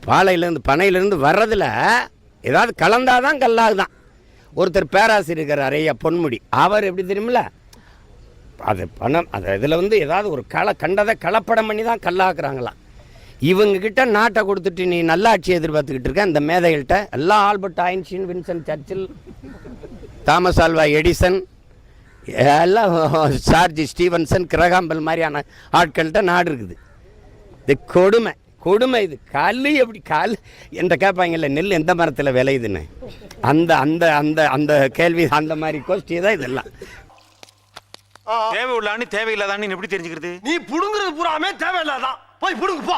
பாலையிலேருந்து பனையிலேருந்து வர்றதில் ஏதாவது கலந்தாதான் கல்லாகுதான். ஒருத்தர் பேராசிரியர் இருக்கிற ஐயா பொன்முடி, அவர் எப்படி தெரியுமில்ல, அது பணம் அது இதில் வந்து ஏதாவது ஒரு கண்டதை கலப்படம் பண்ணி தான் கல்லாக்குறாங்களாம். இவங்கக்கிட்ட நாட்டை கொடுத்துட்டு நீ நல்லாட்சி எதிர்பார்த்துக்கிட்டு இருக்க இந்த மேதைகள்கிட்ட எல்லாம் ஆல்பர்ட் ஐன்ஸ்டீன், வின்சென்ட் சர்ச்சில், தாமஸ் ஆல்வா எடிசன், எல்லாம் ஜார்ஜ் ஸ்டீவன்சன், கிரகாம்பல் மாதிரியான ஆட்கள்கிட்ட நாடு இருக்குது. இது கொடுமை கொடுமை. இது கல் எப்படி கல் என்ற கேட்பாங்கல்ல, நெல் எந்த மரத்தில் விளையுதுன்னு, அந்த அந்த அந்த அந்த கேள்வி, அந்த மாதிரி கோஷ்டி தான் இதெல்லாம். தேவை உள்ளான்னு தேவையில்லாதான்னு எப்படி தெரிஞ்சுக்கிறது? நீ புடுங்குறது பூராமே தேவையில்லாதான். போய் புடுங்க போ.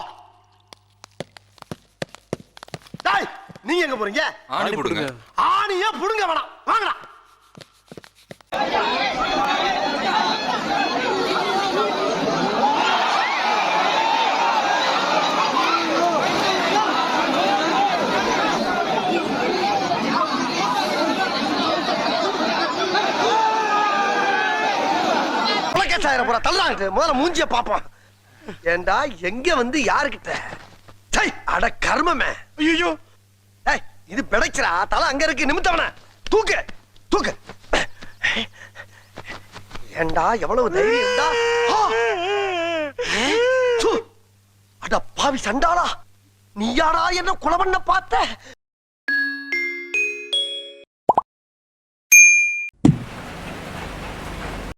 டேய், நீங்க எங்க போறீங்க? ஆணி புடுங்க. ஆணியா புடுங்க வேணாம், வாங்கடா. முதல்ல மூஞ்சிய பாப்போம். ஏண்டா எங்க வந்து யாருக்கிட்ட? அட கர்மமே. ஐயோ, இது பிடைக்கிறா, தலை அங்க இருக்கு, நிமித்தவன தூக்கு தூக்கு. ஏண்டா எவ்வளவு தைரியம்? அட பாவி சண்டாளா, நீ யாரா என்ன கொலை பண்ண பார்த்த?